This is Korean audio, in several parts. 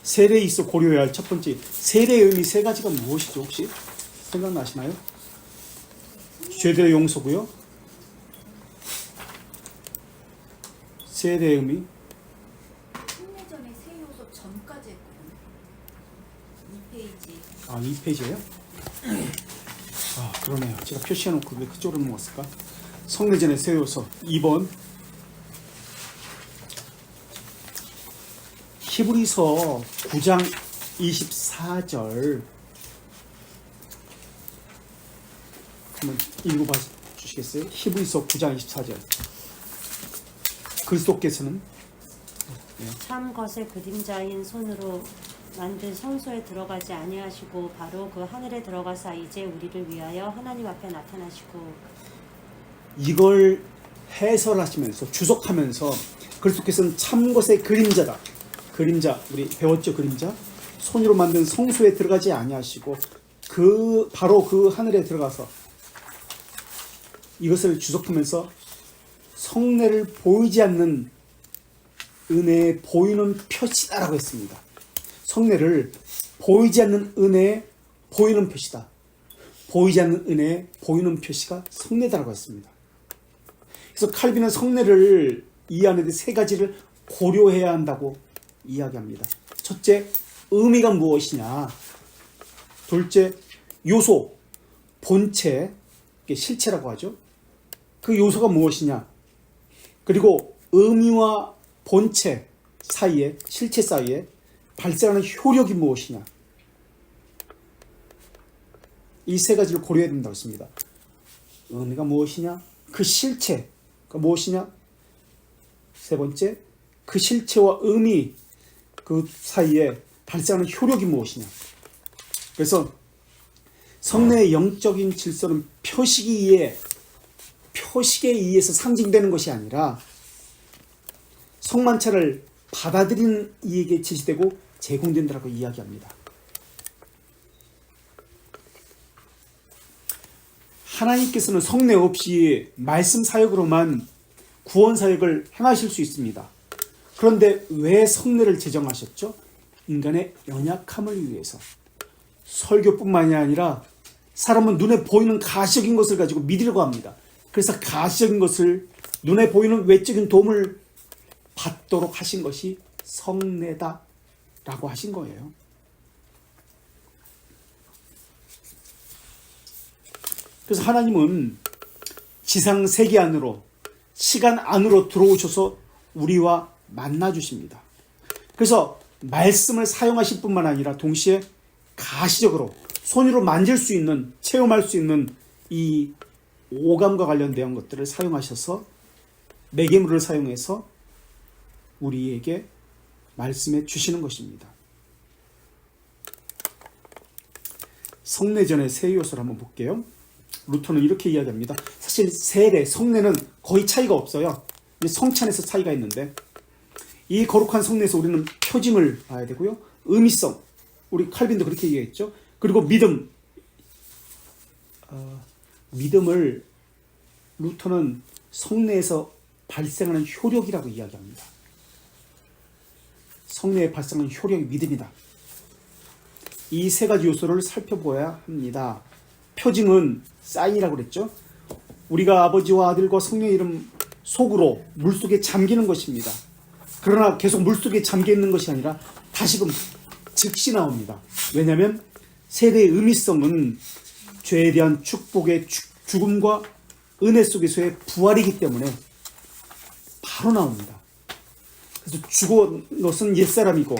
세례에 있어 고려해야 할 첫 번째 세례의 의미 세 가지가 무엇이죠? 혹시 생각나시나요? 죄대 용서고요. 세례의 의미. 승례전에 세 요소 전까지 했거든요. 2페이지. 아, 2페이지예요? 아, 그러네요. 제가 표시해놓고 왜 그쪽으로 넘어갔을까? 성례전의 세 요소 2번. 히브리서 9장 24절 한번 읽어봐 주시겠어요? 히브리서 9장 24절. 그리스도께서는 참 것의 그림자인 손으로 만든 성소에 들어가지 아니하시고 바로 그 하늘에 들어가사 이제 우리를 위하여 하나님 앞에 나타나시고. 이걸 해설하시면서 주석하면서 그리스도께서는 참 것의 그림자다. 그림자, 우리 배웠죠? 그림자. 손으로 만든 성소에 들어가지 아니하시고 바로 그 하늘에 들어가서 이것을 주석하면서 성례를 보이지 않는 은혜에 보이는 표시다라고 했습니다. 성례를 보이지 않는 은혜에 보이는 표시다. 보이지 않는 은혜에 보이는 표시가 성례다라고 했습니다. 그래서 칼빈은 성례를 이해하는 데 세 가지를 고려해야 한다고 이야기합니다. 첫째, 의미가 무엇이냐. 둘째, 요소, 본체, 실체라고 하죠. 그 요소가 무엇이냐. 그리고 의미와 본체 사이에, 실체 사이에 발생하는 효력이 무엇이냐. 이 세 가지를 고려해야 된다고 했습니다. 의미가 무엇이냐, 그 실체가 무엇이냐, 세 번째, 그 실체와 의미 그 사이에 발생하는 효력이 무엇이냐. 그래서 성례의 영적인 질서는 표식에 의해서 상징되는 것이 아니라 성만찬을 받아들이는 이에게 제시되고 제공된다고 이야기합니다. 하나님께서는 성례 없이 말씀 사역으로만 구원 사역을 행하실 수 있습니다. 그런데 왜 성례를 제정하셨죠? 인간의 연약함을 위해서. 설교뿐만이 아니라 사람은 눈에 보이는 가시적인 것을 가지고 믿으려고 합니다. 그래서 가시적인 것을 눈에 보이는 외적인 도움을 받도록 하신 것이 성례다라고 하신 거예요. 그래서 하나님은 지상 세계 안으로, 시간 안으로 들어오셔서 우리와 만나 주십니다. 그래서 말씀을 사용하실 뿐만 아니라 동시에 가시적으로 손으로 만질 수 있는, 체험할 수 있는 이 오감과 관련된 것들을 사용하셔서 매개물을 사용해서 우리에게 말씀해 주시는 것입니다. 성례전의 세 요소를 한번 볼게요. 루터는 이렇게 이야기합니다. 사실 세례, 성례는 거의 차이가 없어요. 성찬에서 차이가 있는데 이 거룩한 성례에서 우리는 표징을 봐야 되고요. 의미성, 우리 칼빈도 그렇게 얘기했죠. 그리고 믿음, 믿음을 루터는 성례에서 발생하는 효력이라고 이야기합니다. 성례에 발생하는 효력이 믿음이다. 이 세 가지 요소를 살펴보아야 합니다. 표징은 사인이라고 그랬죠. 우리가 아버지와 아들과 성령의 이름 속으로 물속에 잠기는 것입니다. 그러나 계속 물속에 잠겨 있는 것이 아니라 다시금 즉시 나옵니다. 왜냐하면 세례의 의미성은 죄에 대한 축복의 죽음과 은혜 속에서의 부활이기 때문에 바로 나옵니다. 그래서 죽은 것은 옛사람이고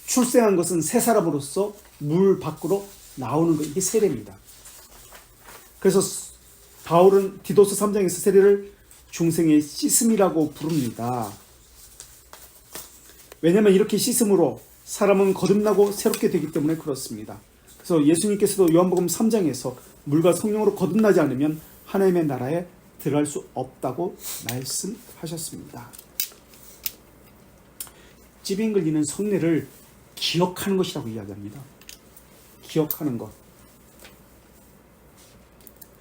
출생한 것은 새 사람으로서 물 밖으로 나오는 것, 이게 세례입니다. 그래서 바울은 디도서 3장에서 세례를 중생의 씻음이라고 부릅니다. 왜냐하면 이렇게 씻음으로 사람은 거듭나고 새롭게 되기 때문에 그렇습니다. 그래서 예수님께서도 요한복음 3장에서 물과 성령으로 거듭나지 않으면 하나님의 나라에 들어갈 수 없다고 말씀하셨습니다. 찌빙글리는 성례를 기억하는 것이라고 이야기합니다. 기억하는 것.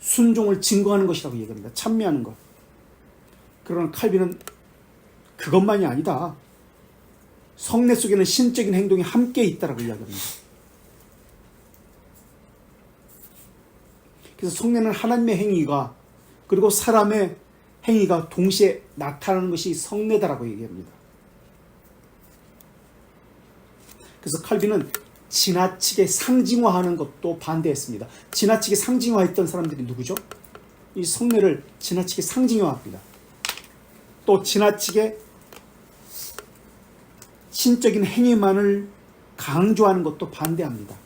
순종을 증거하는 것이라고 이야기합니다. 찬미하는 것. 그러나 칼빈은 그것만이 아니다. 성례 속에는 신적인 행동이 함께 있다라고 이야기합니다. 그래서 성례는 하나님의 행위가 그리고 사람의 행위가 동시에 나타나는 것이 성례다라고 얘기합니다. 그래서 칼빈은 지나치게 상징화하는 것도 반대했습니다. 지나치게 상징화했던 사람들이 누구죠? 이 성례를 지나치게 상징화합니다. 또 지나치게 신적인 행위만을 강조하는 것도 반대합니다.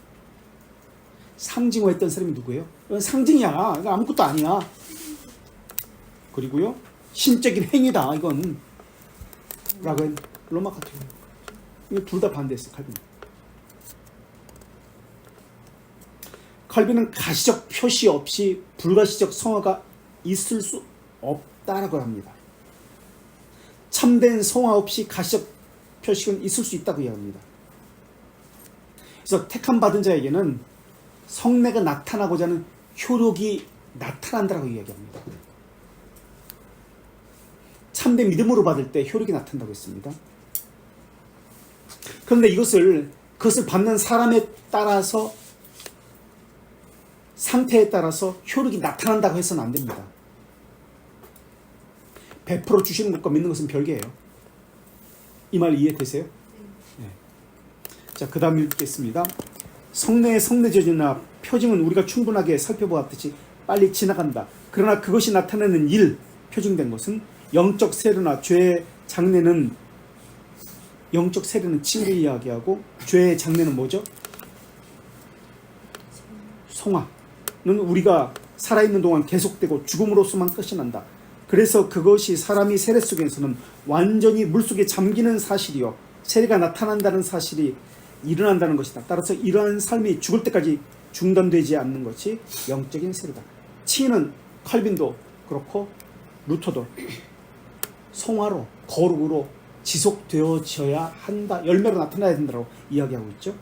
상징화했던 사람이 누구예요? 이건 상징이야. 이건 아무것도 아니야. 그리고요, 신적인 행위다. 이건 라고 로마 카톨릭. 이거 둘 다 반대했어요. 칼빈. 칼빈은 가시적 표시 없이 불가시적 성화가 있을 수 없다라고 합니다. 참된 성화 없이 가시적 표식은 있을 수 있다고 이야기합니다. 그래서 택함 받은 자에게는 성례가 나타나고자 하는 효력이 나타난다고 이야기합니다. 참된 믿음으로 받을 때 효력이 나타난다고 했습니다. 그런데 그것을 받는 사람에 따라서 상태에 따라서 효력이 나타난다고 해서는 안 됩니다. 베풀어 주시는 것과 믿는 것은 별개예요. 이 말 이해되세요? 네. 자, 그 다음 읽겠습니다. 성례의 성례제주나 표징은 우리가 충분하게 살펴보았듯이 빨리 지나간다. 그러나 그것이 나타내는 일, 표징된 것은 영적 세례나 죄의 장례는 영적 세례는 칭의를 이야기하고 죄의 장례는 뭐죠? 성화는 우리가 살아있는 동안 계속되고 죽음으로서만 끝이 난다. 그래서 그것이 사람이 세례 속에서는 완전히 물속에 잠기는 사실이요, 세례가 나타난다는 사실이 일어난다는 것이다. 따라서 이러한 삶이 죽을 때까지 중단되지 않는 것이 영적인 세례다. 칭의는 칼빈도 그렇고 루터도 성화로, 거룩으로 지속되어져야 한다. 열매로 나타나야 된다고 이야기하고 있죠.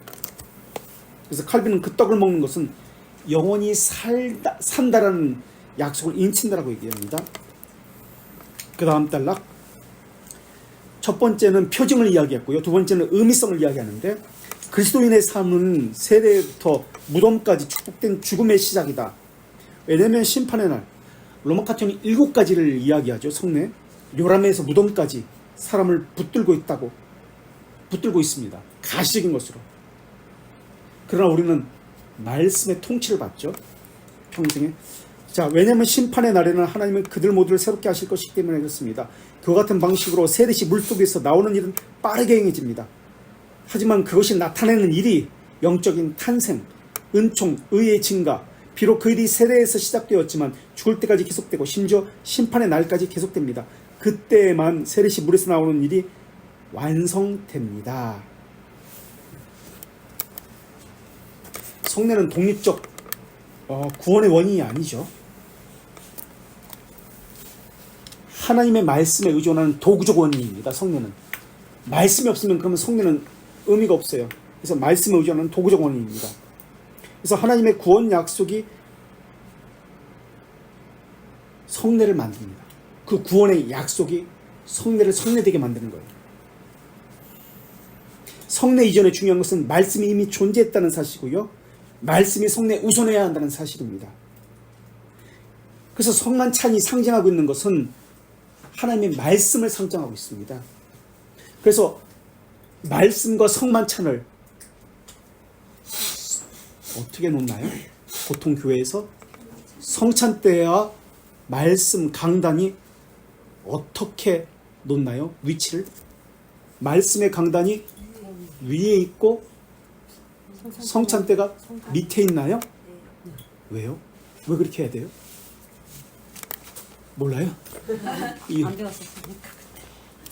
그래서 칼빈은 그 떡을 먹는 것은 영원히 산다라는 약속을 인친다라고 얘기합니다. 그 다음 단락. 첫 번째는 표징을 이야기했고요. 두 번째는 의미성을 이야기하는데, 그리스도인의 삶은 세례부터 무덤까지 축복된 죽음의 시작이다. 왜냐하면 심판의 날, 로마 카톨릭 7가지를 이야기하죠. 성례, 요람에서 무덤까지 사람을 붙들고 있습니다. 가시적인 것으로. 그러나 우리는 말씀의 통치를 받죠. 평생에. 자, 왜냐하면 심판의 날에는 하나님은 그들 모두를 새롭게 하실 것이기 때문에 그렇습니다. 그와 같은 방식으로 세례시 물속에서 나오는 일은 빠르게 행해집니다. 하지만 그것이 나타내는 일이 영적인 탄생, 은총, 의의 증가, 비록 그 일이 세례에서 시작되었지만 죽을 때까지 계속되고 심지어 심판의 날까지 계속됩니다. 그때만 세례시 물에서 나오는 일이 완성됩니다. 성례는 독립적 구원의 원인이 아니죠. 하나님의 말씀에 의존하는 도구적 원인입니다. 성례는. 말씀이 없으면 그러면 성례는 의미가 없어요. 그래서 말씀에 의존하는 도구적 원인입니다. 그래서 하나님의 구원 약속이 성례를 만듭니다. 그 구원의 약속이 성례를 성례되게 만드는 거예요. 성례 이전에 중요한 것은 말씀이 이미 존재했다는 사실이고요, 말씀이 성례에 우선해야 한다는 사실입니다. 그래서 성만찬이 상징하고 있는 것은 하나님의 말씀을 상징하고 있습니다. 그래서 말씀과 성만찬을 어떻게 놓나요? 보통 교회에서 성찬 때와 말씀 강단이 어떻게 놓나요? 위치를? 말씀의 강단이 위에 있고 성찬 때가 밑에 있나요? 왜요? 왜 그렇게 해야 돼요? 몰라요? 안 배웠었으니까.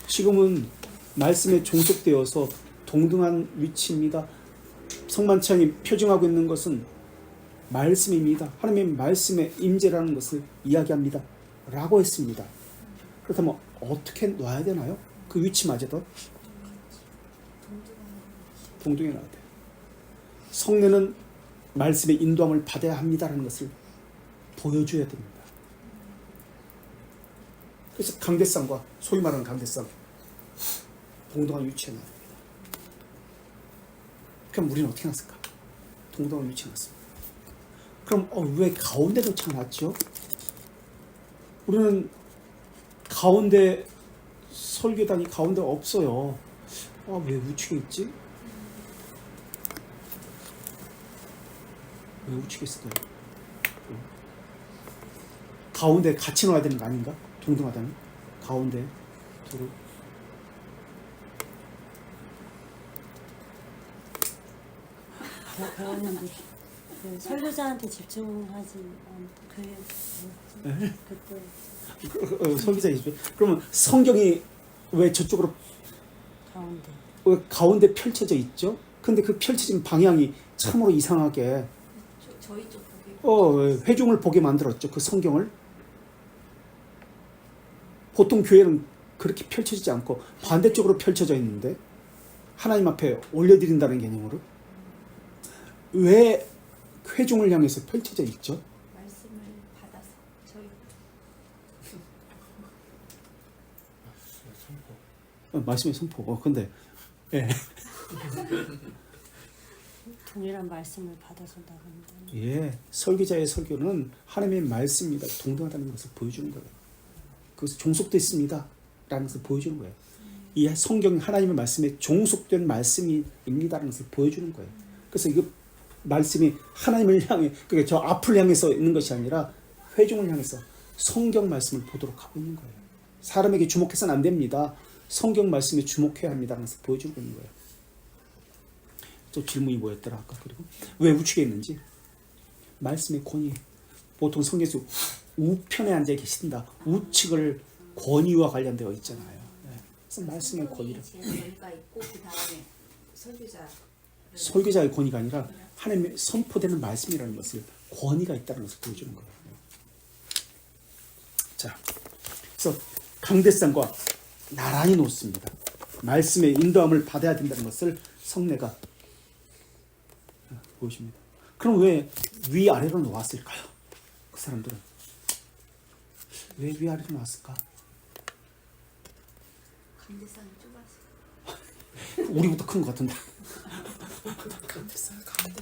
지금은 말씀에 종속되어서 동등한 위치입니다. 성만찬이 표징하고 있는 것은 말씀입니다. 하나님의 말씀의 임재라는 것을 이야기합니다. 라고 했습니다. 그렇다면 어떻게 놔야 되나요? 그 위치마저도 동등해 놔야 돼요. 성례는 말씀의 인도함을 받아야 합니다라는 것을 보여줘야 됩니다. 그래서 강대상과 소위 말하는 강대상 동등한 위치에 놔야 됩니다. 그럼 우리는 어떻게 놨을까? 동등한 위치에 놨습니다. 그럼 왜 가운데 놓쳐놨죠? 우리는 가운데 설교단이 가운데 없어요. 왜 우측에 있지? 왜 우측에 있을까요? 가운데 같이 놓아야 되는 거 아닌가? 동등하다면 가운데 둘을 배웠는데 그 설교자한테 집중하지 그게 뭐였지? 그때 설교자이죠. 그러면 성경이 왜 저쪽으로 가운데 왜 가운데 펼쳐져 있죠? 근데 그 펼쳐진 방향이 참으로 이상하게 저희 쪽 보기. 회중을 보게 만들었죠. 그 성경을. 보통 교회는 그렇게 펼쳐지지 않고 반대쪽으로 펼쳐져 있는데 하나님 앞에 올려드린다는 개념으로 왜 회중을 향해서 펼쳐져 있죠? 말씀을 받아서 저희 말씀의 선포. 근데 예. 동일한 말씀을 받아서 나간다. 예, 설교자의 설교는 하나님의 말씀입니다. 동등하다는 것을 보여주는 거예요. 그것이 종속됐습니다. 라는 것을 보여주는 거예요. 이 성경 하나님의 말씀에 종속된 말씀입니다라는 것을 보여주는 거예요. 그래서 이거 말씀이 하나님을 향해, 그러니까 저 앞을 향해서 있는 것이 아니라 회중을 향해서 성경 말씀을 보도록 하고 있는 거예요. 사람에게 주목해서는 안 됩니다. 성경 말씀에 주목해야 합니다라는 것을 보여주고 있는 거예요. 저 질문이 뭐였더라 아까. 그리고 왜 우측에 있는지. 말씀의 권위. 보통 성경에서 우편에 앉아 계신다. 우측을 권위와 관련되어 있잖아요. 그래서 말씀의 권위를. 권위가 있고 그 다음에 설교자. 설교자의 권위가 아니라 하나님의 선포되는 말씀이라는 것을 권위가 있다는 것을 보여주는 거예요. 자, 그래서 강대상과 나란히 놓습니다. 말씀의 인도함을 받아야 된다는 것을 성례가 보여줍니다. 그럼 왜 위아래로 놓았을까요? 그 사람들은 왜 위아래로 놓았을까? 강대상이 좁아서. 우리보다 큰 것 같은데. 강대상 가운데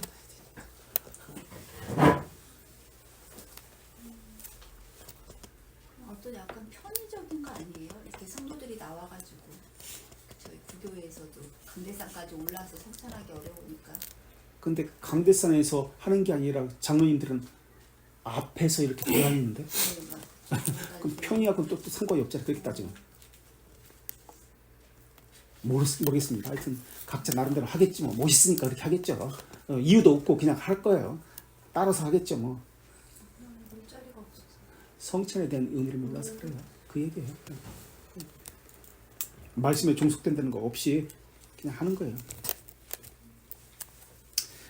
어떤 약간 편의적인 거 아니에요? 이렇게 성도들이 나와가지고 저희 구교회에서도 강대상까지 올라와서 성찬하기 어려우니까. 근데 강대상에서 하는 게 아니라 장로님들은 앞에서 이렇게 돌아다니는데 그럼 편의하고는 또 상관이 없잖아요. 그렇게 따지면. 모르겠습니다. 하여튼 각자 나름대로 하겠지 뭐. 멋있으니까 그렇게 하겠죠. 이유도 없고 그냥 할 거예요. 따라서 하겠죠 뭐. 놀자리가 없어서. 성찬에 대한 의미를 몰라서 그래요. 그 얘기예요. 말씀에 종속된다는 거 없이 그냥 하는 거예요.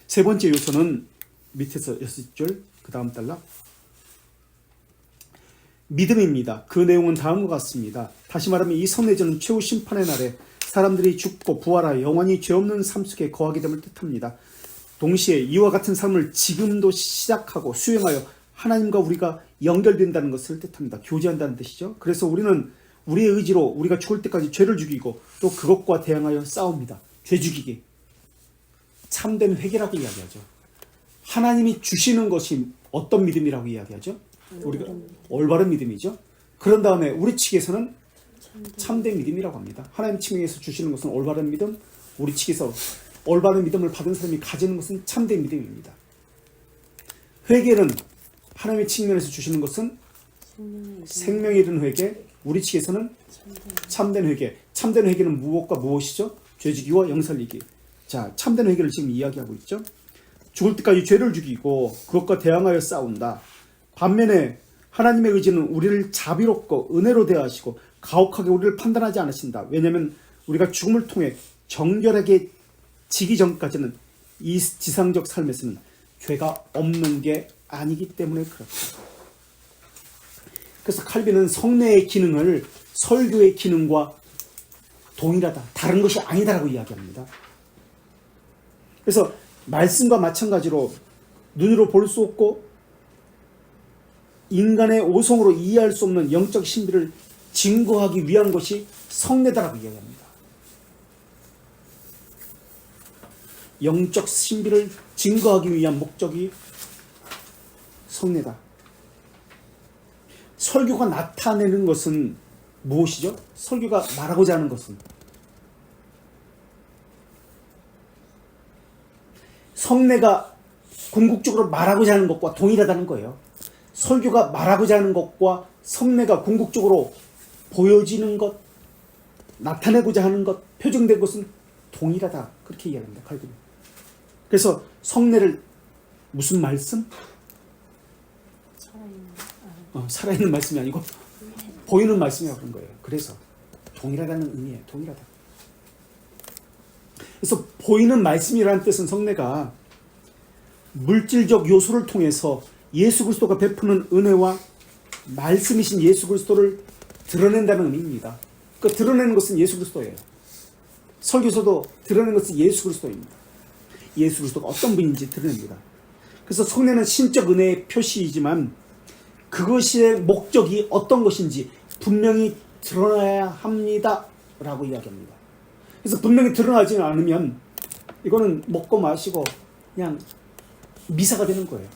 세 번째 요소는 밑에서 6줄 그 다음 달락 믿음입니다. 그 내용은 다음과 같습니다. 다시 말하면 이 성례전은 최후 심판의 날에 사람들이 죽고 부활하여 영원히 죄 없는 삶 속에 거하게 됨을 뜻합니다. 동시에 이와 같은 삶을 지금도 시작하고 수행하여 하나님과 우리가 연결된다는 것을 뜻합니다. 교제한다는 뜻이죠. 그래서 우리는 우리의 의지로 우리가 죽을 때까지 죄를 죽이고 또 그것과 대항하여 싸웁니다. 죄 죽이기. 참된 회개라고 이야기하죠. 하나님이 주시는 것이 어떤 믿음이라고 이야기하죠? 우리가 올바른 믿음이죠. 그런 다음에 우리 측에서는 참된 믿음이라고 합니다. 하나님 측면에서 주시는 것은 올바른 믿음, 우리 측에서 올바른 믿음을 받은 사람이 가지는 것은 참된 믿음입니다. 회개는 하나님의 측면에서 주시는 것은 생명에 이르는 회개, 우리 측에서는 참된 회개. 참된 회개는 무엇과 무엇이죠? 죄지기와 영살리기. 자, 참된 회개를 지금 이야기하고 있죠. 죽을 때까지 죄를 죽이고 그것과 대항하여 싸운다. 반면에 하나님의 의지는 우리를 자비롭고 은혜로 대하시고 가혹하게 우리를 판단하지 않으신다. 왜냐하면 우리가 죽음을 통해 정결하게 지기 전까지는 이 지상적 삶에서는 죄가 없는 게 아니기 때문에 그렇다. 그래서 칼빈은 성례의 기능을 설교의 기능과 동일하다. 다른 것이 아니다라고 이야기합니다. 그래서 말씀과 마찬가지로 눈으로 볼 수 없고 인간의 오성으로 이해할 수 없는 영적 신비를 증거하기 위한 것이 성례다라고 이야기합니다. 영적 신비를 증거하기 위한 목적이 성례다. 설교가 나타내는 것은 무엇이죠? 설교가 말하고자 하는 것은 성례가 궁극적으로 말하고자 하는 것과 동일하다는 거예요. 설교가 말하고자 하는 것과 성례가 궁극적으로 보여지는 것, 나타내고자 하는 것, 표정된 것은 동일하다. 그렇게 이야기합니다. 칼빈은. 그래서 성례를 무슨 말씀? 살아있는 말씀이 아니고 보이는 말씀이라고 그런 거예요. 그래서 동일하다는 의미예요. 동일하다. 그래서 보이는 말씀이라는 뜻은 성례가 물질적 요소를 통해서 예수 그리스도가 베푸는 은혜와 말씀이신 예수 그리스도를 드러낸다는 의미입니다. 그 드러내는 것은 예수 그리스도예요. 설교서도 드러내는 것은 예수 그리스도입니다. 예수 그리스도가 어떤 분인지 드러냅니다. 그래서 성례는 신적 은혜의 표시이지만 그것의 목적이 어떤 것인지 분명히 드러나야 합니다. 라고 이야기합니다. 그래서 분명히 드러나지 않으면 이거는 먹고 마시고 그냥 미사가 되는 거예요.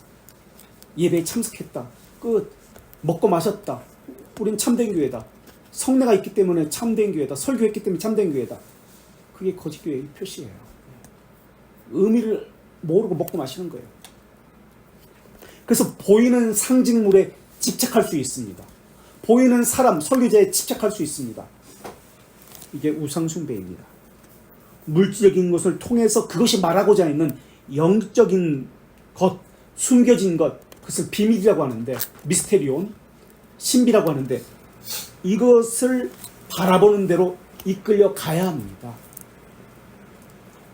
예배에 참석했다. 끝. 먹고 마셨다. 우린 참된 교회다. 성례가 있기 때문에 참된 교회다. 설교했기 때문에 참된 교회다. 그게 거짓 교회의 표시예요. 의미를 모르고 먹고 마시는 거예요. 그래서 보이는 상징물에 집착할 수 있습니다. 보이는 사람, 설교자에 집착할 수 있습니다. 이게 우상숭배입니다. 물질적인 것을 통해서 그것이 말하고자 하는 영적인 것, 숨겨진 것, 그것을 비밀이라고 하는데, 미스테리온, 신비라고 하는데, 이것을 바라보는 대로 이끌려 가야 합니다.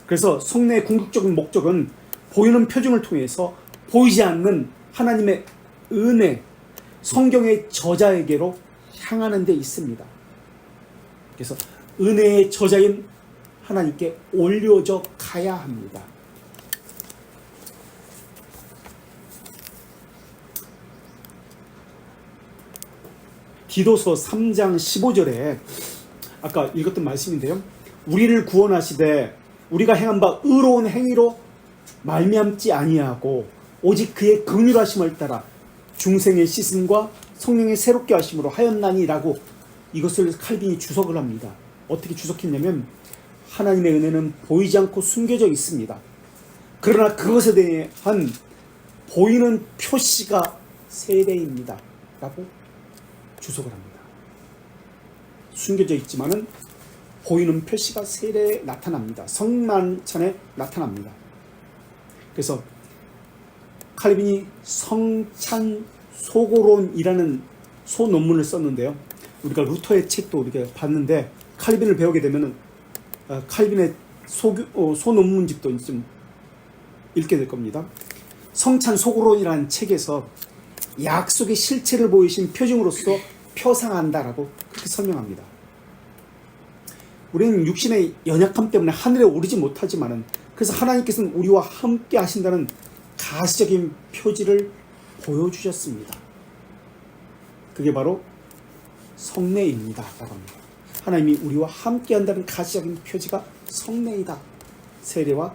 그래서 성례의 궁극적인 목적은 보이는 표징을 통해서 보이지 않는 하나님의 은혜, 성경의 저자에게로 향하는 데 있습니다. 그래서 은혜의 저자인 하나님께 올려져 가야 합니다. 디도서 3장 15절에 아까 읽었던 말씀인데요. 우리를 구원하시되 우리가 행한 바 의로운 행위로 말미암지 아니하고 오직 그의 긍휼하심을 따라 중생의 씻음과 성령의 새롭게 하심으로 하였나니라고 이것을 칼빈이 주석을 합니다. 어떻게 주석했냐면 하나님의 은혜는 보이지 않고 숨겨져 있습니다. 그러나 그것에 대한 보이는 표시가 세례입니다. 라고 주석을 합니다. 숨겨져 있지만은 보이는 표시가 세례에 나타납니다. 성만찬에 나타납니다. 그래서 칼빈이 성찬 소고론이라는 소논문을 썼는데요. 우리가 루터의 책도 우리가 봤는데 칼빈을 배우게 되면은 칼빈의 소논문집도 좀 읽게 될 겁니다. 성찬 소고론이라는 책에서 약속의 실체를 보이신 표징으로서 표상한다라고 그렇게 설명합니다. 우리는 육신의 연약함 때문에 하늘에 오르지 못하지만은 그래서 하나님께서는 우리와 함께 하신다는 가시적인 표지를 보여주셨습니다. 그게 바로 성례입니다. 라고 합니다. 하나님이 우리와 함께 한다는 가시적인 표지가 성례이다. 세례와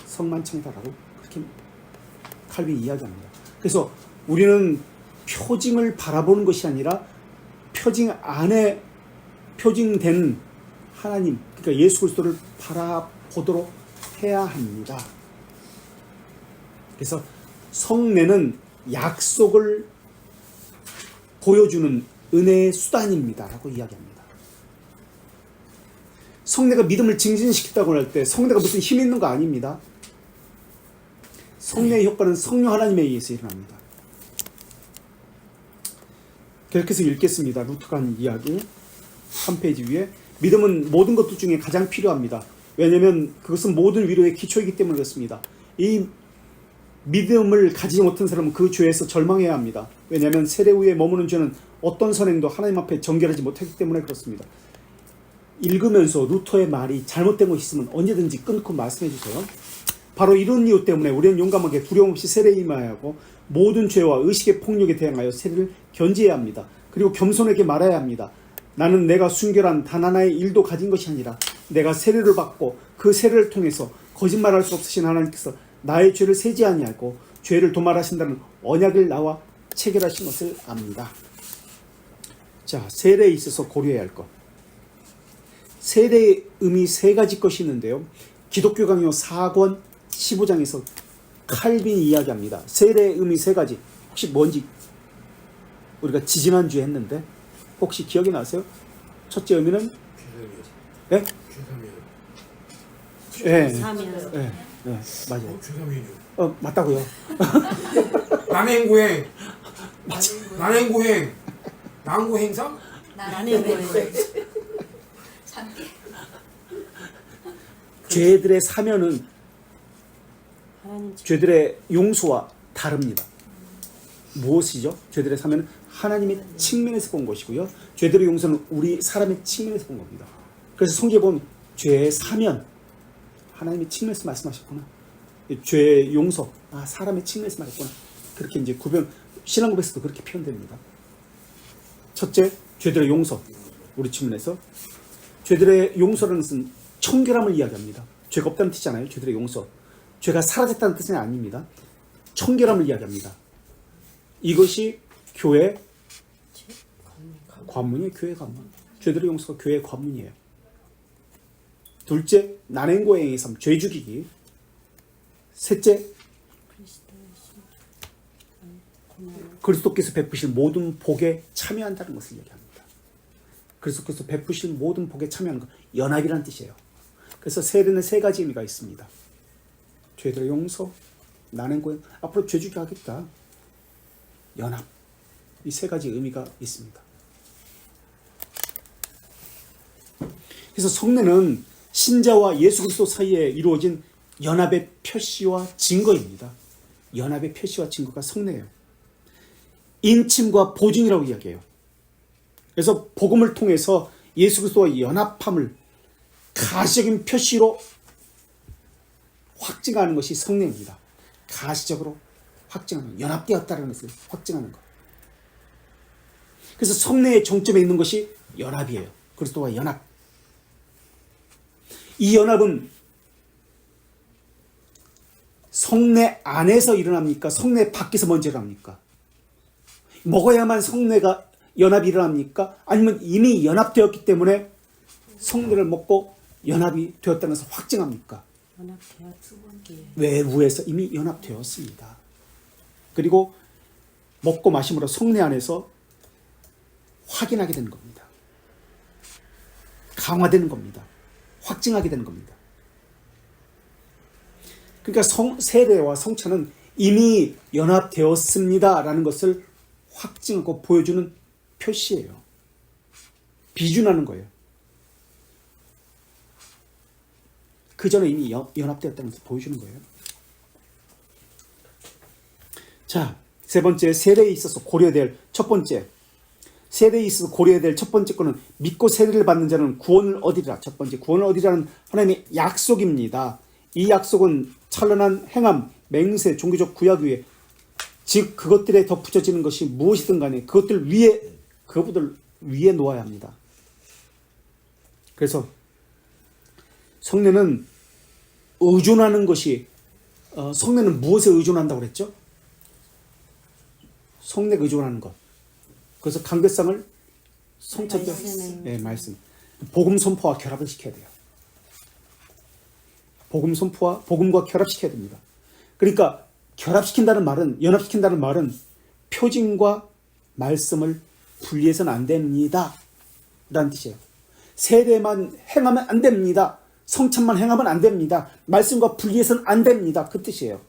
성만찬이다. 라고 그렇게 칼빈이 이야기합니다. 그래서 우리는 표징을 바라보는 것이 아니라 표징 안에 표징된 하나님, 그러니까 예수 그리스도를 바라보도록 해야 합니다. 그래서 성례는 약속을 보여주는 은혜의 수단입니다. 라고 이야기합니다. 성례가 믿음을 증진시켰다고 할 때 성례가 무슨 힘이 있는 거 아닙니다. 성례의 효과는 성령 하나님에 의해서 일어납니다. 계속해서 읽겠습니다. 루터가 한 이야기 한 페이지 위에 믿음은 모든 것들 중에 가장 필요합니다. 왜냐하면 그것은 모든 위로의 기초이기 때문에 그렇습니다. 이 믿음을 가지지 못한 사람은 그 죄에서 절망해야 합니다. 왜냐하면 세례 후에 머무는 죄는 어떤 선행도 하나님 앞에 정결하지 못하기 때문에 그렇습니다. 읽으면서 루터의 말이 잘못된 것이 있으면 언제든지 끊고 말씀해 주세요. 바로 이런 이유 때문에 우리는 용감하게 두려움 없이 세례에 임해야 하고 모든 죄와 의식의 폭력에 대항하여 세례를 견지해야 합니다. 그리고 겸손하게 말해야 합니다. 나는 내가 순결한 단 하나의 일도 가진 것이 아니라 내가 세례를 받고 그 세례를 통해서 거짓말할 수 없으신 하나님께서 나의 죄를 세지 아니하고 죄를 도말하신다는 언약을 나와 체결하신 것을 압니다. 자, 세례에 있어서 고려해야 할 것. 세례의 의미 세 가지 것이 있는데요. 기독교 강요 4권 15장에서 칼빈이 이야기합니다. 세례의 의미 세 가지. 혹시 뭔지 우리가 지지난주에 했는데 혹시 기억이 나세요? 첫째 의미는 네? 예. 사면. 예. 예. 맞아요. 죄송해요. 맞다고요. 남행구행. 난행구행. 난구행사? 나는 왜 참게 죄들의 사면은 하나님 죄들의 용서와 다릅니다. 무엇이죠? 죄들의 사면은 하나님의 측면에서 본 것이고요. 죄들의 용서는 우리 사람의 측면에서 본 겁니다. 그래서 성경에 보면 죄의 사면, 하나님의 측면에서 말씀하셨구나. 죄의 용서, 사람의 측면에서 말했구나. 그렇게 이제 신앙고백에서도 그렇게 표현됩니다. 첫째, 죄들의 용서, 우리 측면에서. 죄들의 용서라는 것은 청결함을 이야기합니다. 죄가 없다는 뜻이잖아요. 죄들의 용서. 죄가 사라졌다는 뜻은 아닙니다. 청결함을 이야기합니다. 이것이 교회 관문이에요. 교회 관문. 죄들의 용서가 교회 관문이에요. 둘째, 난행고행의 삶, 죄 죽이기. 셋째, 그리스도께서 베푸실 모든 복에 참여한다는 것을 얘기합니다. 그리스도께서 베푸실 모든 복에 참여하는 것, 연합이라는 뜻이에요. 그래서 세례는 세 가지 의미가 있습니다. 죄들의 용서, 난행고행, 앞으로 죄 죽게 하겠다. 연합, 이 세 가지 의미가 있습니다. 그래서 성례는 신자와 예수 그리스도 사이에 이루어진 연합의 표시와 증거입니다. 연합의 표시와 증거가 성례예요. 인침과 보증이라고 이야기해요. 그래서 복음을 통해서 예수 그리스도와 연합함을 가시적인 표시로 확증하는 것이 성례입니다. 가시적으로 확증하는, 연합되었다는 것을 확증하는 것. 그래서 성례의 정점에 있는 것이 연합이에요. 그리스도와 연합. 이 연합은 성례 안에서 일어납니까? 성례 밖에서 먼저 일어납니까? 먹어야만 성례가 연합이 일어납니까? 아니면 이미 연합되었기 때문에 성례를 먹고 연합이 되었다는 것을 확증합니까? 연합되었기에 외부에서 이미 연합되었습니다. 그리고 먹고 마심으로 성례 안에서 확인하게 되는 겁니다. 강화되는 겁니다. 확증하게 되는 겁니다. 그러니까 세례와 성찬은 이미 연합되었습니다라는 것을 확증하고 보여주는 표시예요. 비준하는 거예요. 그 전에 이미 연합되었다는 것을 보여주는 거예요. 자, 세 번째, 세례에 있어서 고려해야 될 첫 번째, 세례에 있어서 고려해야 될 첫 번째 거는 믿고 세례를 받는 자는 구원을 얻으리라. 첫 번째, 구원을 얻으리라는 하나님의 약속입니다. 이 약속은 찬란한 행함, 맹세, 종교적 구약 위에, 즉 그것들에 덧붙여지는 것이 무엇이든 간에 그것들 위에 놓아야 합니다. 그래서 성례는 의존하는 것이, 성례는 무엇에 의존한다고 그랬죠? 성례가 의존하는 것. 그래서 강대상을 성찬 때, 네, 말씀. 복음 선포와 결합을 시켜야 돼요. 복음 선포와 복음과 결합시켜야 됩니다. 그러니까 결합시킨다는 말은, 연합시킨다는 말은 표징과 말씀을 분리해서는 안 됩니다. 라는 뜻이에요. 세례만 행하면 안 됩니다. 성찬만 행하면 안 됩니다. 말씀과 분리해서는 안 됩니다. 그 뜻이에요.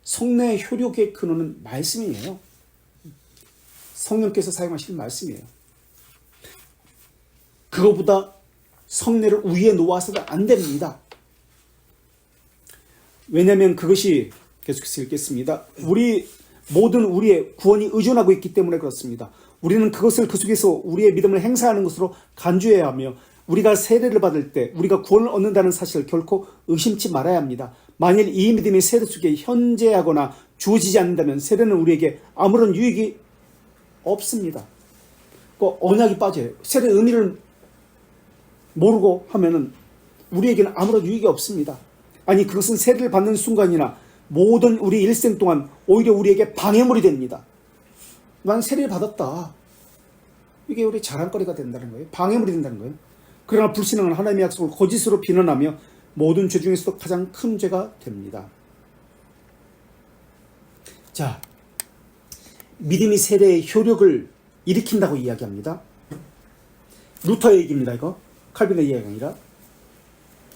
성례의 효력의 근원은 말씀이에요. 성령께서 사용하시는 말씀이에요. 그거보다 성례를 위에 놓아서는 안 됩니다. 왜냐하면 그것이, 계속해서 읽겠습니다. 모든 우리의 구원이 의존하고 있기 때문에 그렇습니다. 우리는 그것을 그 속에서 우리의 믿음을 행사하는 것으로 간주해야 하며, 우리가 세례를 받을 때 우리가 구원을 얻는다는 사실을 결코 의심치 말아야 합니다. 만일 이 믿음이 세례 속에 현재하거나 주어지지 않는다면 세례는 우리에게 아무런 유익이 없습니다. 그 언약이 빠져요. 세례의 의미를 모르고 하면은 우리에게는 아무런 유익이 없습니다. 아니 그것은 세례를 받는 순간이나 모든 우리 일생 동안 오히려 우리에게 방해물이 됩니다. 난 세례를 받았다. 이게 우리 자랑거리가 된다는 거예요. 방해물이 된다는 거예요. 그러나 불신앙은 하나님의 약속을 거짓으로 비난하며 모든 죄 중에서도 가장 큰 죄가 됩니다. 자, 믿음이 세례의 효력을 일으킨다고 이야기합니다. 루터의 얘기입니다. 이거 칼빈의 이야기가 아니라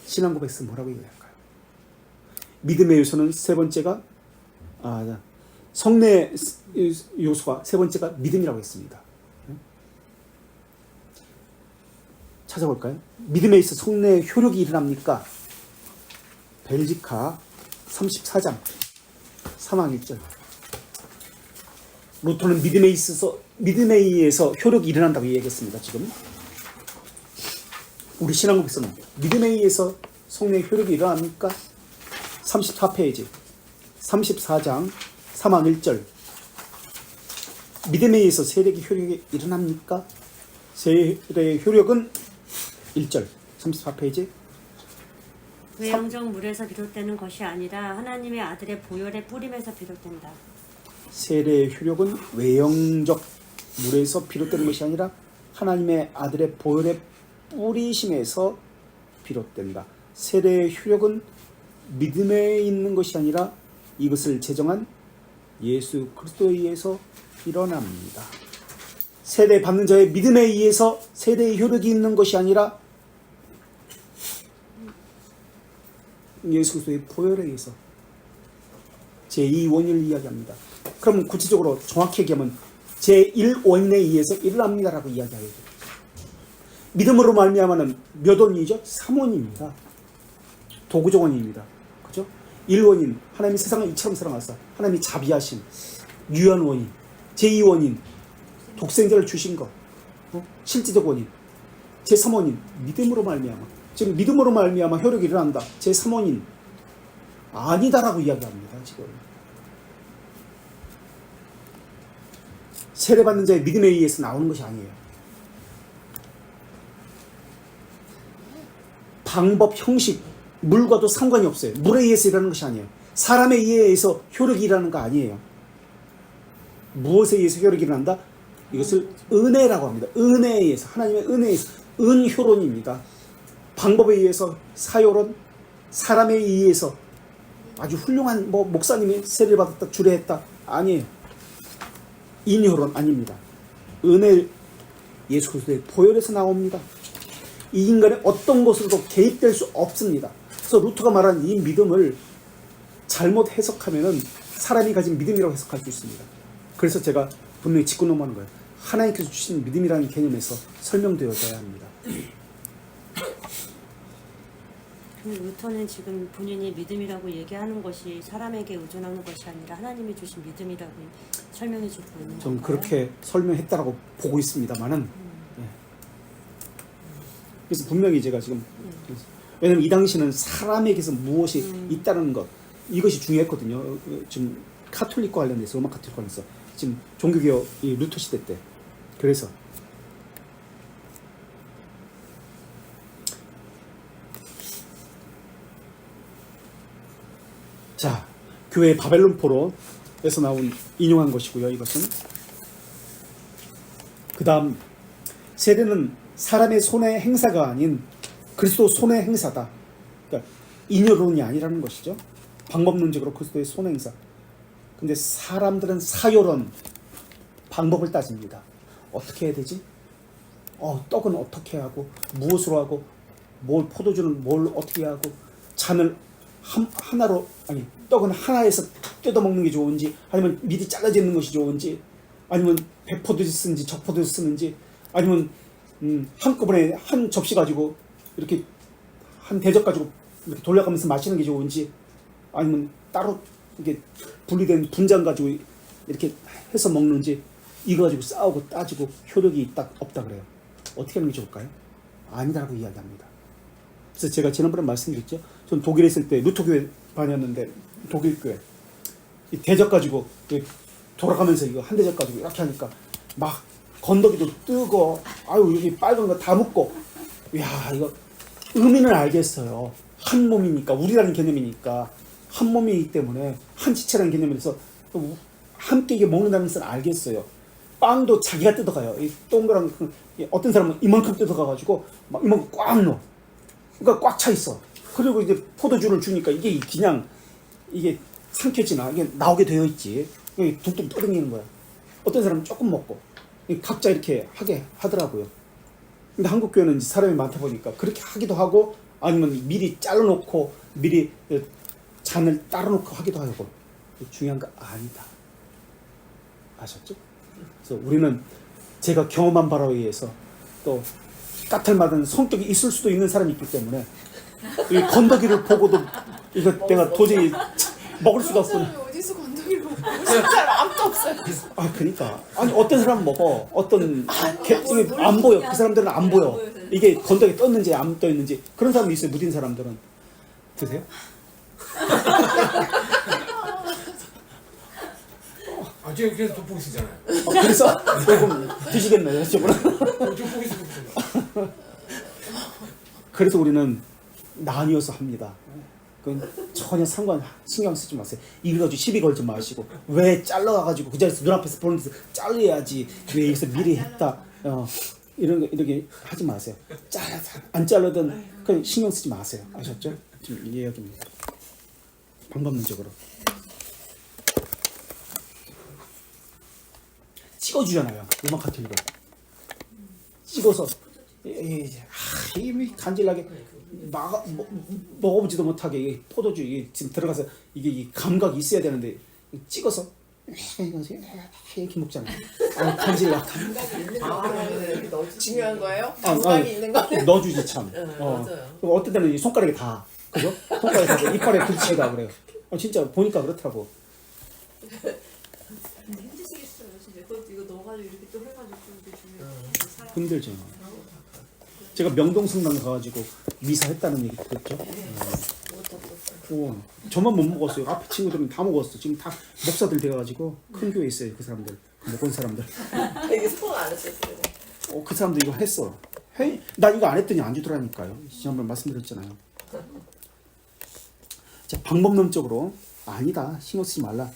신앙고백에서 뭐라고 이야기할까요? 믿음의 요소는 세 번째가 성례 요소가 세 번째가 믿음이라고 했습니다. 찾아볼까요? 믿음에 있어 성례의 효력이 일어납니까? 벨지카 34장 3항 1절. 루터는 믿음에 의해서 효력이 일어난다고 얘기했습니다. 지금 우리 신앙고백서는 믿음에 의해서 성례의 효력이 일어납니까? 34페이지 34장 3항 1절. 믿음에 의해서 세례의 효력이 일어납니까? 세례의 효력은 1절 34페이지 외형적 물에서 비롯되는 것이 아니라 하나님의 아들의 보혈의 뿌림에서 비롯된다. 세례의 효력은 외형적 물에서 비롯되는 것이 아니라 하나님의 아들의 보혈의 뿌리심에서 비롯된다. 세례의 효력은 믿음에 있는 것이 아니라 이것을 제정한 예수 그리스도에 의해서 일어납니다. 세례 받는 자의 믿음에 의해서 세례의 효력이 있는 것이 아니라 예수 그리스도의 보혈에 의해서 제2원인을 이야기합니다. 그럼 구체적으로 정확히 얘기하면 제1원인에 의해서 일어납니다라고 이야기하게 됩니다. 믿음으로 말미암아는 몇 원이죠? 3원입니다. 도구적 원인입니다. 그죠? 1원인 하나님이 세상을 이처럼 사랑하사 하나님이 자비하신 유한 원인. 제2원인 독생자를 주신 것. 실제적 원인. 제3원인 믿음으로 말미암아. 지금 믿음으로 말미암아 효력이 일어난다. 제3원인 아니다라고 이야기합니다. 지금 세례받는 자의 믿음에 의해서 나오는 것이 아니에요. 방법, 형식, 물과도 상관이 없어요. 물에 의해서 일어나는 것이 아니에요. 사람에 의해서 효력이 일어나는 거 아니에요. 무엇에 의해서 효력이 일어난다? 이것을 은혜라고 합니다. 은혜에 의해서, 하나님의 은혜에 의해서, 은효론입니다. 방법에 의해서 사효론, 사람에 의해서 아주 훌륭한 목사님이 세례를 받았다, 주례했다 아니에요. 인효론 아닙니다. 은혜 예수 그리스도의 보혈에서 나옵니다. 이 인간의 어떤 것으로도 개입될 수 없습니다. 그래서 루터가 말한 이 믿음을 잘못 해석하면은 사람이 가진 믿음이라고 해석할 수 있습니다. 그래서 제가 분명히 짚고 넘어가는 거예요. 하나님께서 주신 믿음이라는 개념에서 설명되어져야 합니다. 근데 루터는 지금 본인이 믿음이라고 얘기하는 것이 사람에게 의존하는 것이 아니라 하나님이 주신 믿음이라고 설명해 주고 있는 좀 건가요? 그렇게 설명했다라고 보고 있습니다만은 그래서 분명히 제가 지금 왜냐면 이 당시는 사람에게서 무엇이 있다는 것 이것이 중요했거든요. 지금 카톨릭과 관련돼서 로마 카톨릭과 관련해서 지금 종교개혁 이 루터 시대 때 그래서 자 교회 바벨론 포로에서 나온 인용한 것이고요. 이것은 그 다음 세례는 사람의 손의 행사가 아닌 그리스도 손의 행사다. 그러니까 인여론이 아니라는 것이죠. 방법론적으로 그리스도의 손의 행사. 근데 사람들은 사요론 방법을 따집니다. 어떻게 해야 되지? 떡은 어떻게 하고 무엇으로 하고 뭘 포도주는 뭘 어떻게 하고 잔을 하나로 아니 떡은 하나에서 뜯어 먹는 게 좋은지 아니면 미리 잘라져 있는 것이 좋은지 아니면 백포도주 쓰는지 적포도주 쓰는지 아니면 한꺼번에 한 접시 가지고 이렇게 한 대접 가지고 이렇게 돌려가면서 마시는 게 좋은지 아니면 따로 이렇게 분리된 분장 가지고 이렇게 해서 먹는지 이거 가지고 싸우고 따지고 효력이 있다 없다 그래요. 어떻게 하는 게 좋을까요? 아니다라고 이야기합니다. 그래서 제가 지난번에 말씀드렸죠. 전 독일에 있을 때 루터교회 다녔는데 독일 교회 이 대접 가지고 돌아가면서 이거 한 대접 가지고 이렇게 하니까 막 건더기도 뜨고 아유 여기 빨간 거 다 묻고 야 이거 의미는 알겠어요. 한 몸이니까 우리라는 개념이니까 한 몸이기 때문에 한 지체라는 개념에서 함께 이게 먹는다는 것은 알겠어요. 빵도 자기가 뜯어가요. 이 동그란 어떤 사람은 이만큼 뜯어가가지고 막 이만큼 꽉 넣어. 그러니까 꽉 차 있어. 그리고 이제 포도주를 주니까 이게 그냥 이게 삼켜지나 이게 나오게 되어 있지. 이게 둥둥 떠다니는 거야. 어떤 사람은 조금 먹고 각자 이렇게 하게 하더라고요. 근데 한국 교회는 사람이 많다 보니까 그렇게 하기도 하고 아니면 미리 잘라놓고 미리 잔을 따라놓고 하기도 하고 중요한 거 아니다. 아셨죠? 그래서 우리는 제가 경험한 바로 의해서 또 까탈맞은 성격이 있을 수도 있는 사람이 있기 때문에 이 건더기를 보고도 이거 내가 도저히 먹을 수가 없구나. 어디서 건더기를 먹고 진짜 아무도 없어요. 아 그러니까 아니 어떤 사람은 먹어 어떤 안 보여 그 사람들은 안 보여 이게 건더기 떴는지 안 떠있는지 그런 사람이 있어요. 무딘 사람들은 드세요? 아, 제가 그래서 돋보기 쓰잖아요. 그래서 조금 드시겠네요. 저분은. 돋보기 쓰고. 그래서 우리는 나뉘어서 합니다. 그건 전혀 신경 쓰지 마세요. 이거 가지고 시비 걸지 마시고 왜 잘라가지고 그 자리에서 눈앞에서 보는 데서 잘라야지 왜 여기서 미리 했다 이런 거 이렇게 하지 마세요. 안 잘라든 그냥 신경 쓰지 마세요. 아셨죠? 지금 이 이야기입니다. 방법론적으로 찍어주잖아요. 음악 같은 거 찍어서 힘이 간질나게 먹어보지도 못하게 이게 포도주 이게 지금 들어가서 이게 이 감각이 있어야 되는데 찍어서 이렇게 먹잖아요. 간질나. 감각이 있는 거 그러면 너무 중요한 거예요? 아니, 감각이 있는 거는 넣어주지 참. 맞아요. 어떤 때는 이 손가락에 다 그죠? 손가락에 다 이빨에 붙이다 그래요. 진짜 보니까 그렇더라고. 근데 힘드시겠어요, 진짜. 이거 넣어가지고 이렇게 또 해가지고 이렇게 주면 사람 힘들죠. 제가 명동성당 가가지고 미사 했다는 얘기 들었죠. 저만 못 먹었어요. 앞에 친구들은 다 먹었어. 지금 다 목사들 돼가지고 큰 교회 있어요. 그 사람들 먹은 사람들. 되게 소원 안 하셨어요. 그 사람들 이거 했어. 나 이거 안 했더니 안 주더라니까요. 지난번 말씀드렸잖아요. 자, 방법론적으로 아니다. 신경 쓰지 말라.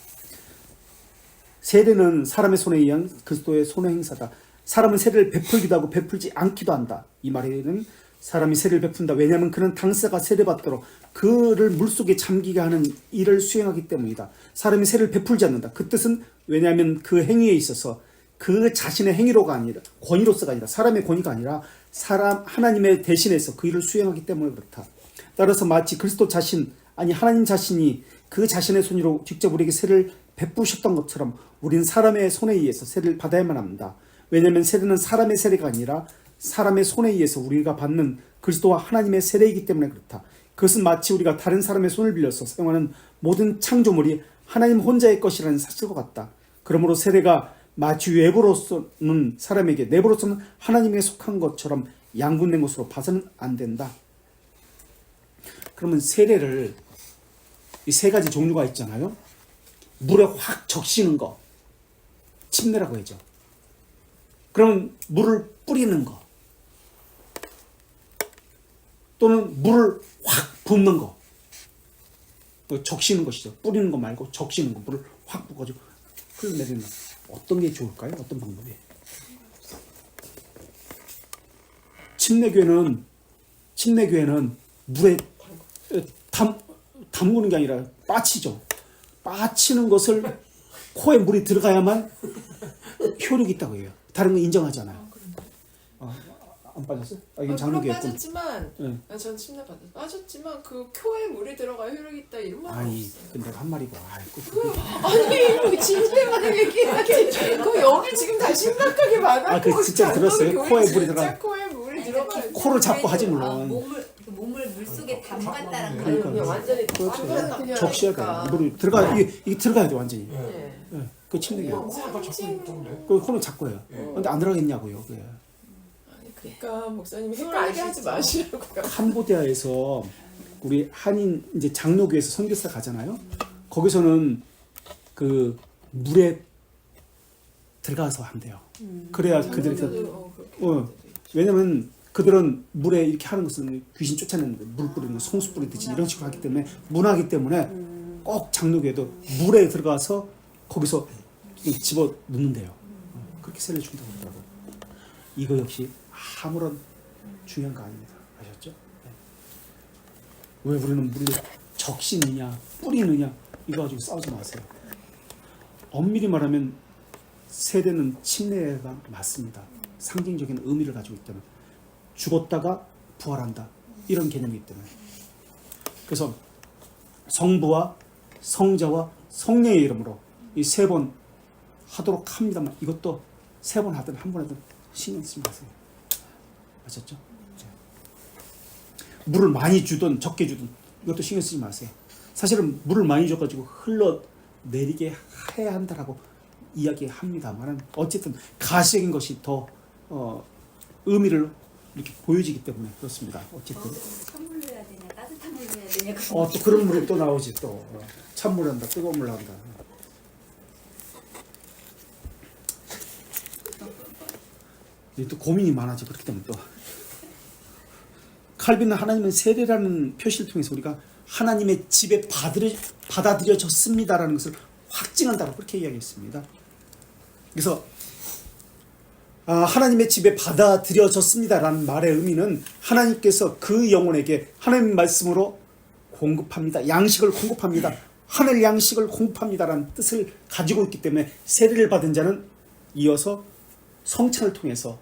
세례는 사람의 손에 의한 그리스도의 손의 행사다. 사람은 세례를 베풀기도 하고 베풀지 않기도 한다. 이 말에는 사람이 세례를 베푼다. 왜냐하면 그는 당사가 세례받도록 그를 물속에 잠기게 하는 일을 수행하기 때문이다. 사람이 세례를 베풀지 않는다. 그 뜻은 왜냐하면 그 행위에 있어서 그 자신의 행위로가 아니라 권위로서가 아니라 사람의 권위가 아니라 하나님의 대신해서 그 일을 수행하기 때문에 그렇다. 따라서 마치 그리스도 자신 아니 하나님 자신이 그 자신의 손으로 직접 우리에게 세례를 베푸셨던 것처럼 우리는 사람의 손에 의해서 세례를 받아야만 합니다. 왜냐하면 세례는 사람의 세례가 아니라 사람의 손에 의해서 우리가 받는 그리스도와 하나님의 세례이기 때문에 그렇다. 그것은 마치 우리가 다른 사람의 손을 빌려서 사용하는 모든 창조물이 하나님 혼자의 것이라는 사실과 같다. 그러므로 세례가 마치 외부로서는 사람에게 내부로서는 하나님에게 속한 것처럼 양분된 것으로 봐서는 안 된다. 그러면 세례를 이 세 가지 종류가 있잖아요. 물에 확 적시는 거 침례라고 하죠. 그러면 물을 뿌리는 거 또는 물을 확 붓는 거 적시는 것이죠. 뿌리는 거 말고 적시는 거 물을 확 붓어가지고 흘러내리는 거. 어떤 게 좋을까요? 어떤 방법이? 침례교회는 물에 담그는 게 아니라 빠치죠. 빠치는 것을 코에 물이 들어가야만 효력이 있다고 해요. 다른 거 인정하잖아요. 안 빠졌어요? 이건 물은 장르교였군. 빠졌지만 네. 전 침례 빠졌지만 그 쿄에 물이 들어가 효력이 있다 이런 말 아니, 없어요. 근데 내가 한 말이고. 아니 여기 침례만 얘기하지. 그 여기 지금 다 심각하게 말하고 그 진짜 들었어요? 코에 물이 들어가. 코에 물이 들어가. 코를 잡고 하지 물론. 몸을 물속에 담갔다는 네, 거예요. 그러니까요. 완전히 그렇죠. 적셔야 돼. 물이 들어가 이게 들어가야 돼 완전히. 네. 그 침례교회. 코가 잡고 있던데. 그 코는 잡고 해요. 근데 안 들어가겠냐고요. 그게. 그러니까 목사님 헷갈리게 하지 마시라고. 캄보디아에서 우리 한인 이제 장로교에서 선교사 가잖아요. 거기서는 그 물에 들어가서 한대요. 그래야 그들이 왜냐면 그들은 물에 이렇게 하는 것은 귀신 쫓아내는데 물 뿌리는 거, 송수 뿌리듯이 이런 식으로 하기 때문에 문화기 때문에 꼭 장로교에도 물에 들어가서 거기서 집어 넣는데요. 그렇게 세례 준다고 그러더라고요. 이거 역시 아무런 중요한 거 아닙니다. 아셨죠? 네. 왜 우리는 물을 적시느냐 뿌리느냐 이거 가지고 싸우지 마세요. 엄밀히 말하면 세례는 침례가 맞습니다. 상징적인 의미를 가지고 있기 때문에 죽었다가 부활한다 이런 개념이기 때문에 그래서 성부와 성자와 성령의 이름으로 이 3번 하도록 합니다만 이것도 3번 하든 한 번 하든 신경 쓰지 마세요. 아셨죠? 네. 물을 많이 주든 적게 주든 이것도 신경 쓰지 마세요. 사실은 물을 많이 줘가지고 흘러내리게 해야 한다라고 이야기합니다만 어쨌든 가시적인 것이 더 의미를 이렇게 보여지기 때문에 그렇습니다. 어쨌든 찬물로 해야 되냐 따뜻한 물로 해야 되냐 또 그런 물이 또 나오지 또 찬물 한다 뜨거운 물 한다. 또 고민이 많아져. 그렇기 때문에 또 칼빈은 하나님은 세례라는 표시를 통해서 우리가 하나님의 집에 받아들여졌습니다라는 것을 확증한다고 그렇게 이야기했습니다. 그래서 하나님의 집에 받아들여졌습니다라는 말의 의미는 하나님께서 그 영혼에게 하나님 말씀으로 공급합니다. 양식을 공급합니다. 하늘 양식을 공급합니다라는 뜻을 가지고 있기 때문에 세례를 받은 자는 이어서 성찬을 통해서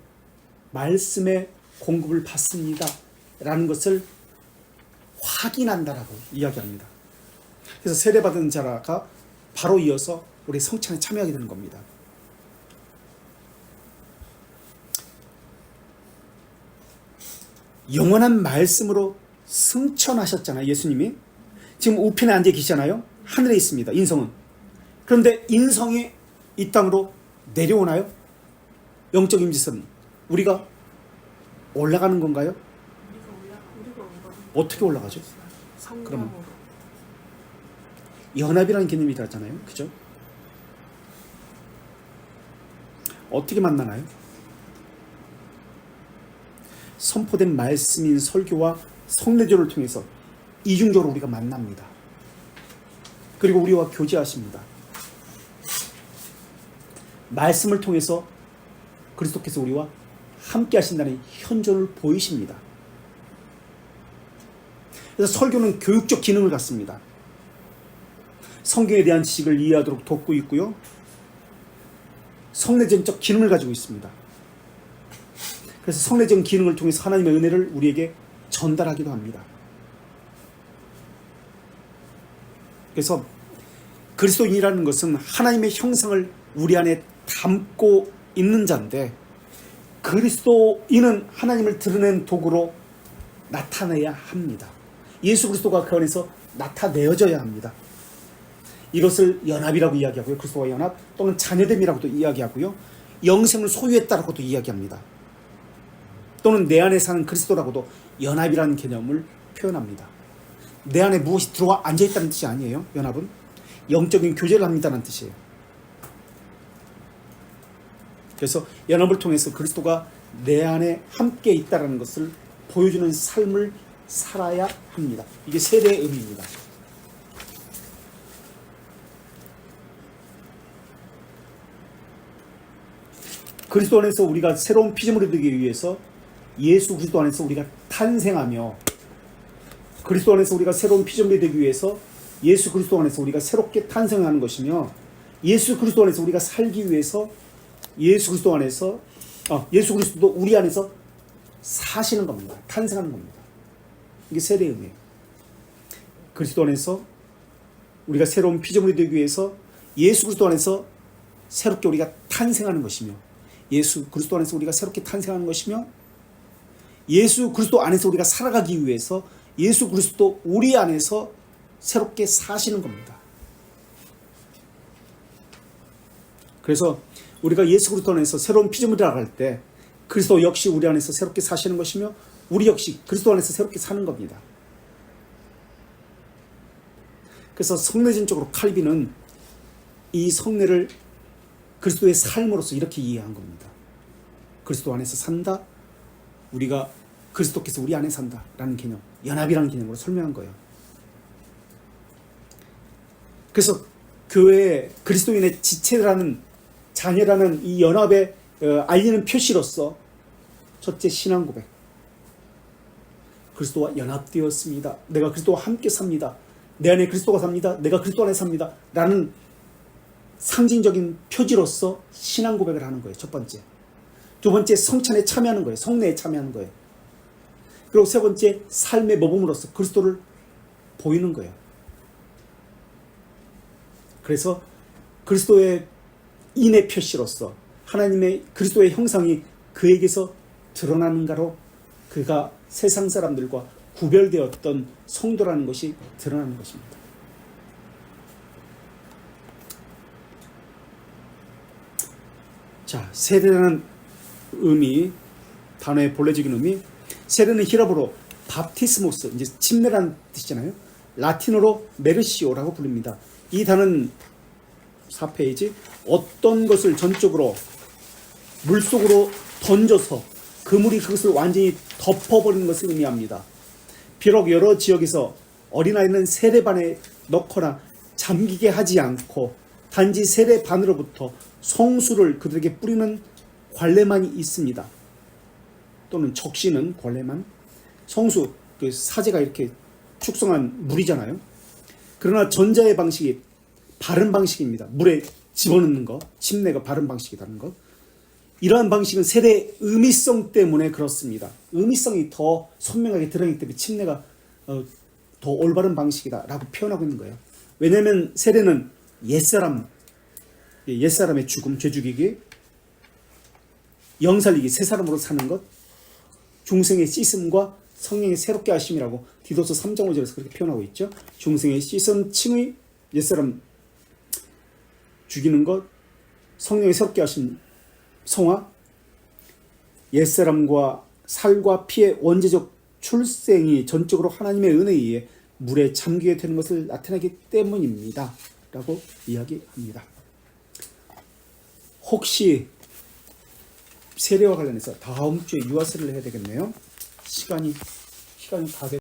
말씀의 공급을 받습니다 라는 것을 확인한다라고 이야기합니다. 그래서 세례받은 자가 바로 이어서 우리 성찬에 참여하게 되는 겁니다. 영원한 말씀으로 승천하셨잖아요. 예수님이 지금 우편에 앉아 계시잖아요. 하늘에 있습니다. 인성은. 그런데 인성이 이 땅으로 내려오나요? 영적 임재선 우리가 올라가는 건가요? 어떻게 올라가죠? 그럼 연합이라는 개념이 들었잖아요. 그죠? 어떻게 만나나요? 선포된 말씀인 설교와 성례조를 통해서 이중적으로 우리가 만납니다. 그리고 우리와 교제하십니다. 말씀을 통해서 그리스도께서 우리와 함께 하신다는 현존을 보이십니다. 그래서 설교는 교육적 기능을 갖습니다. 성경에 대한 지식을 이해하도록 돕고 있고요. 성례전적 기능을 가지고 있습니다. 그래서 성례적 기능을 통해서 하나님의 은혜를 우리에게 전달하기도 합니다. 그래서 그리스도인이라는 것은 하나님의 형상을 우리 안에 담고 있는 자인데 그리스도인은 하나님을 드러낸 도구로 나타내야 합니다. 예수 그리스도가 그 안에서 나타내어져야 합니다. 이것을 연합이라고 이야기하고요. 그리스도와 연합 또는 자녀됨이라고도 이야기하고요. 영생을 소유했다라고도 이야기합니다. 또는 내 안에 사는 그리스도라고도 연합이라는 개념을 표현합니다. 내 안에 무엇이 들어와 앉아있다는 뜻이 아니에요. 연합은 영적인 교제를 합니다라는 뜻이에요. 그래서 연합을 통해서 그리스도가 내 안에 함께 있다는 것을 보여주는 삶을 살아야 합니다. 이게 세례의 의미입니다. 그리스도 안에서 우리가 새로운 피조물이 되기 위해서 예수 그리스도 안에서 우리가 탄생하며 그리스도 안에서 우리가 새로운 피조물이 되기 위해서 예수 그리스도 안에서 우리가 새롭게 탄생하는 것이며 예수 그리스도 안에서 우리가 살기 위해서 예수 그리스도 안에서 예수 그리스도도 우리 안에서 사시는 겁니다. 탄생하는 겁니다. 이게 세례의 의미예요. 그리스도 안에서 우리가 새로운 피조물이 되기 위해서 예수 그리스도 안에서 새롭게 우리가 탄생하는 것이며 예수 그리스도 안에서 우리가 새롭게 탄생하는 것이며 예수 그리스도 안에서 우리가 살아가기 위해서 예수 그리스도 우리 안에서 새롭게 사시는 겁니다. 그래서 우리가 예수 그리스도 안에서 새로운 피조물이라고 할 때 그리스도 역시 우리 안에서 새롭게 사시는 것이며 우리 역시 그리스도 안에서 새롭게 사는 겁니다. 그래서 성례전적으로 칼빈은 이 성례를 그리스도의 삶으로서 이렇게 이해한 겁니다. 그리스도 안에서 산다. 우리가 그리스도께서 우리 안에 산다라는 개념, 연합이라는 개념으로 설명한 거예요. 그래서 교회에 그리스도인의 지체라는 자녀라는 이 연합에 알리는 표시로서 첫째 신앙 고백. 그리스도와 연합되었습니다. 내가 그리스도와 함께 삽니다. 내 안에 그리스도가 삽니다. 내가 그리스도 안에 삽니다. 라는 상징적인 표지로서 신앙 고백을 하는 거예요. 첫 번째. 두 번째, 성찬에 참여하는 거예요. 성례에 참여하는 거예요. 그리고 세 번째, 삶의 모범으로서 그리스도를 보이는 거예요. 그래서 그리스도의 인의 표시로서 하나님의 그리스도의 형상이 그에게서 드러나는가로 그가 세상 사람들과 구별되었던 성도라는 것이 드러나는 것입니다. 자, 세례라는 의미, 단어의 본래적인 의미, 세례는 히브리어로 밥티스모스, 이제 침례라는 뜻이잖아요. 라틴어로 메르시오라고 부릅니다. 이 단어는 4페이지, 어떤 것을 전적으로 물속으로 던져서 그물이 그것을 완전히 덮어버리는 것을 의미합니다. 비록 여러 지역에서 어린아이는 세례반에 넣거나 잠기게 하지 않고 단지 세례반으로부터 성수를 그들에게 뿌리는 관례만이 있습니다. 또는 적시는 관례만. 성수, 그 사제가 이렇게 축성한 물이잖아요. 그러나 전자의 방식이 바른 방식입니다. 물에 집어넣는 것, 침례가 바른 방식이라는 것. 이러한 방식은 세례의 의미성 때문에 그렇습니다. 의미성이 더 선명하게 드러나기 때문에 침례가 더 올바른 방식이다라고 표현하고 있는 거예요. 왜냐하면 세례는 옛사람의 죽음, 죄 죽이기, 영살리기, 새 사람으로 사는 것, 중생의 씻음과 성령의 새롭게 하심이라고 디도서 3장 5절에서 그렇게 표현하고 있죠. 중생의 씻음 칭의, 옛사람 죽이는 것, 성령의 새롭게 하심, 성화, 옛사람과 살과 피의 원죄적 출생이 전적으로 하나님의 은혜에 의해 물에 잠기게 되는 것을 나타내기 때문입니다. 라고 이야기합니다. 혹시 세례와 관련해서 다음 주에 유아세례를 해야 되겠네요. 시간이 다 됐